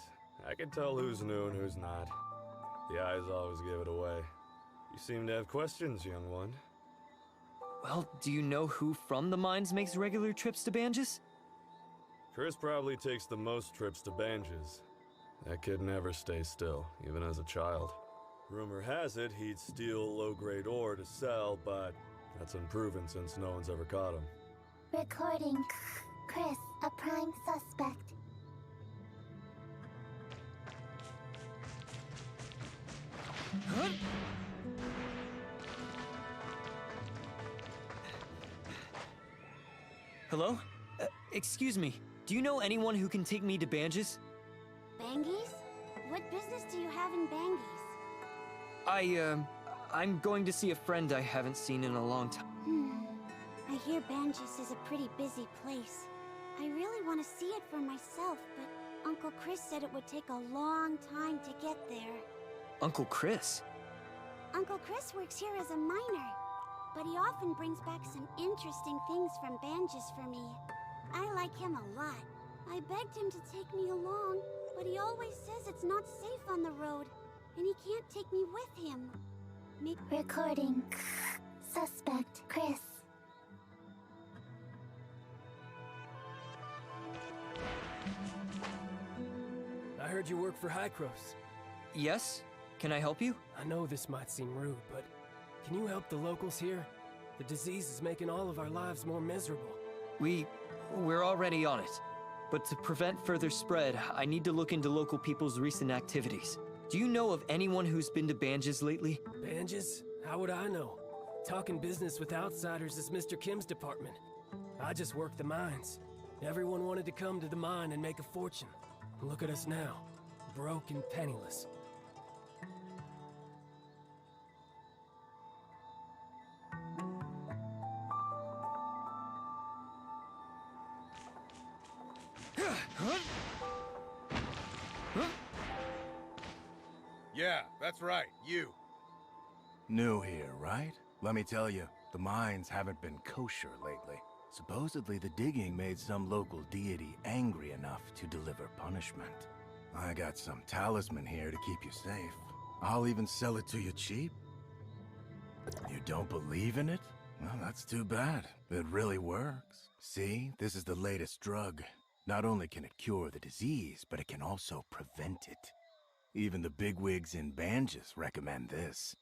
I can tell who's new and who's not. The eyes always give it away. You seem to have questions, young one. Well, do you know who from the mines makes regular trips to Banges? Chris probably takes the most trips to Banges. That kid never stays still, even as a child. Rumor has it he'd steal low-grade ore to sell, but that's unproven since no one's ever caught him. Recording. Chris, a prime suspect. Huh? Hello? Excuse me. Do you know anyone who can take me to Banges? Bangies? What business do you have in Bangies? I'm going to see a friend I haven't seen in a long time. I hear Banges is a pretty busy place. I really want to see it for myself, but Uncle Chris said it would take a long time to get there. Uncle Chris? Uncle Chris works here as a miner, but he often brings back some interesting things from Banges for me. I like him a lot. I begged him to take me along, but he always says it's not safe on the road, and he can't take me with him. Recording. Suspect, Chris. I heard you work for Hycros. Yes? Can I help you? I know this might seem rude, but can you help the locals here? The disease is making all of our lives more miserable. We're already on it. But to prevent further spread, I need to look into local people's recent activities. Do you know of anyone who's been to Banges lately? Banges? How would I know? Talking business with outsiders is Mr. Kim's department. I just work the mines. Everyone wanted to come to the mine and make a fortune. Look at us now, broke and penniless. Yeah, that's right, you. New here, right? Let me tell you, the mines haven't been kosher lately. Supposedly the digging made some local deity angry enough to deliver punishment. I got some talisman here to keep you safe. I'll even sell it to you cheap. You don't believe in it? Well, that's too bad. It really works. See, this is the latest drug. Not only can it cure the disease, but it can also prevent it. Even the bigwigs in Banges recommend this.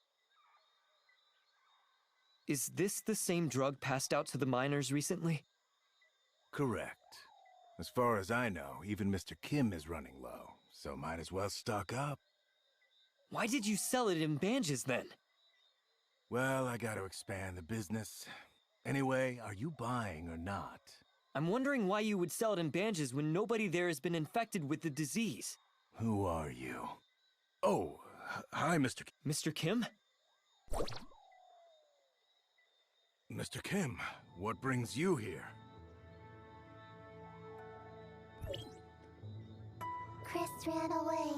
Is this the same drug passed out to the miners recently? Correct. As far as I know, even Mr. Kim is running low, so might as well stock up. Why did you sell it in Banges then? Well, I gotta expand the business. Anyway, are you buying or not? I'm wondering why you would sell it in Banges when nobody there has been infected with the disease. Who are you? Oh, hi, Mr. Mr. Kim? Mr. Kim, what brings you here? Chris ran away.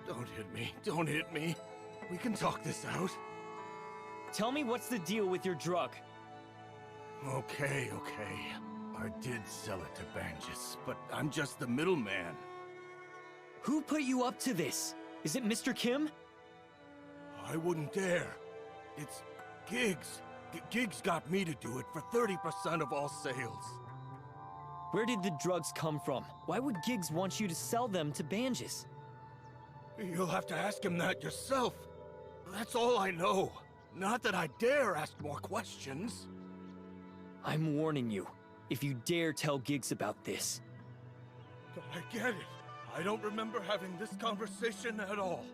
Don't hit me. Don't hit me. We can talk this out. Tell me what's the deal with your drug? Okay. I did sell it to Banges, but I'm just the middleman. Who put you up to this? Is it Mr. Kim? I wouldn't dare. It's Giggs. Giggs got me to do it for 30% of all sales. Where did the drugs come from? Why would Giggs want you to sell them to Banges? You'll have to ask him that yourself. That's all I know. Not that I dare ask more questions. I'm warning you. If you dare tell Giggs about this. I get it. I don't remember having this conversation at all.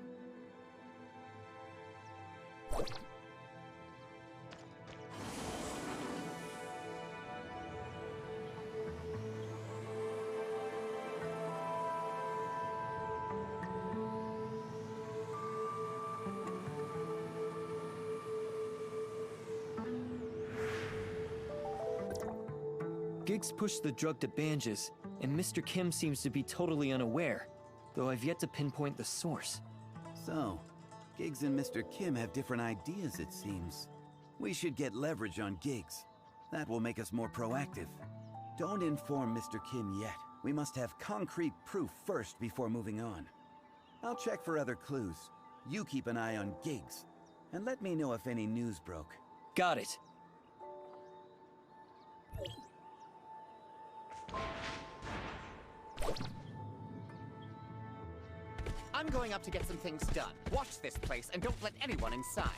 Giggs pushed the drug to Banges, and Mr. Kim seems to be totally unaware, though I've yet to pinpoint the source. So, Giggs and Mr. Kim have different ideas, it seems. We should get leverage on Giggs. That will make us more proactive. Don't inform Mr. Kim yet. We must have concrete proof first before moving on. I'll check for other clues. You keep an eye on Giggs, and let me know if any news broke. Got it. I'm going up to get some things done. Watch this place and don't let anyone inside.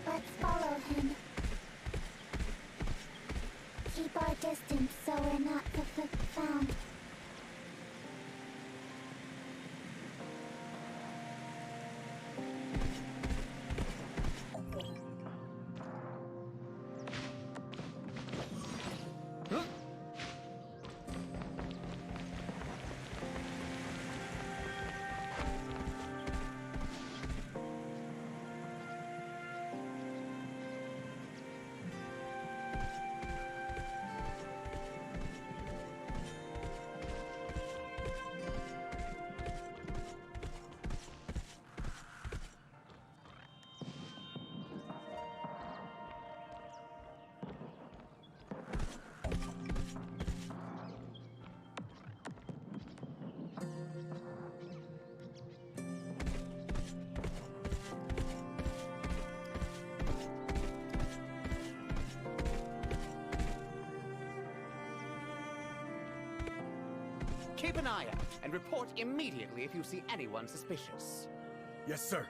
Let's follow him. Keep our distance so we're not found. Keep an eye out and report immediately if you see anyone suspicious. Yes, sir.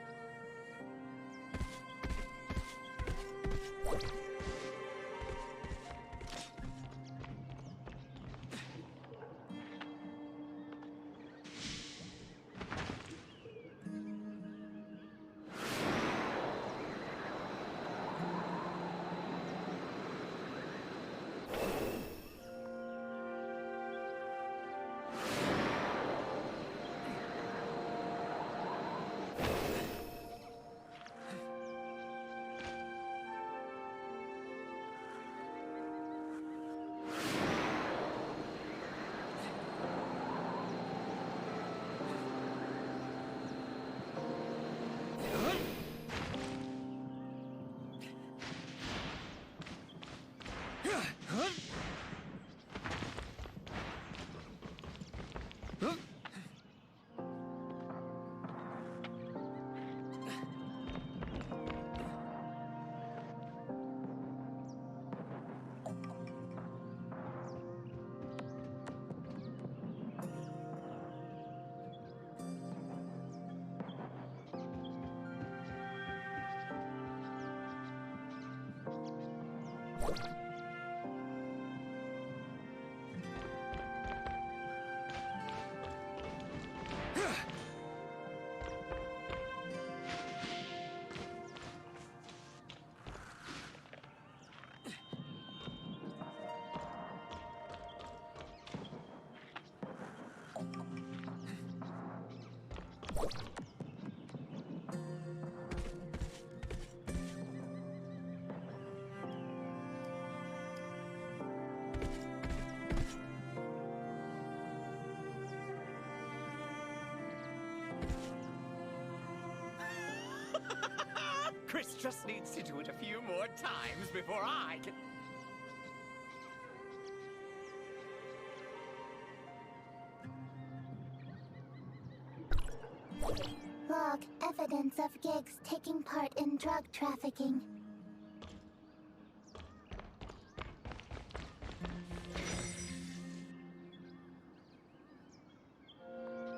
Chris just needs to do it a few more times before I can... Log evidence of gigs taking part in drug trafficking.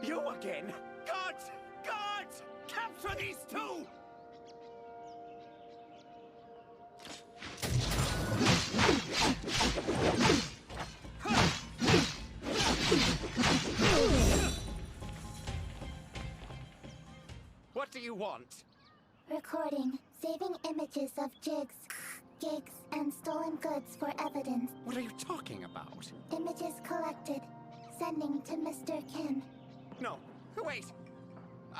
You again! Guards! Guards! Capture these two! What do you want? Recording. Saving images of jigs, gigs, and stolen goods for evidence. What are you talking about? Images collected. Sending to Mr. Kim. No, wait.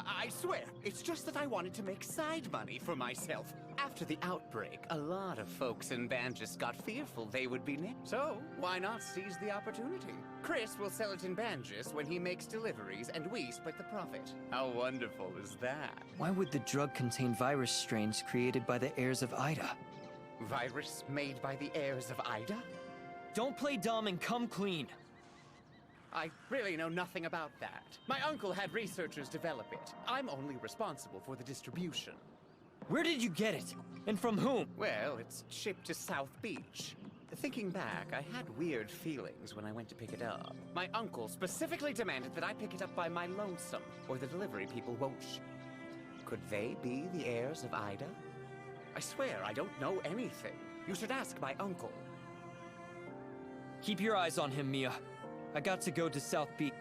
I swear, it's just that I wanted to make side money for myself. After the outbreak, a lot of folks in Banjus got fearful they would be nicked. So, why not seize the opportunity? Chris will sell it in Banjus when he makes deliveries, and we split the profit. How wonderful is that? Why would the drug contain virus strains created by the heirs of Ida? Virus made by the heirs of Ida? Don't play dumb and come clean. I really know nothing about that. My uncle had researchers develop it. I'm only responsible for the distribution. Where did you get it? And from whom? Well, it's shipped to South Beach. Thinking back, I had weird feelings when I went to pick it up. My uncle specifically demanded that I pick it up by my lonesome, or the delivery people won't Could they be the heirs of Ida? I swear, I don't know anything. You should ask my uncle. Keep your eyes on him, Mia. I got to go to South Beach.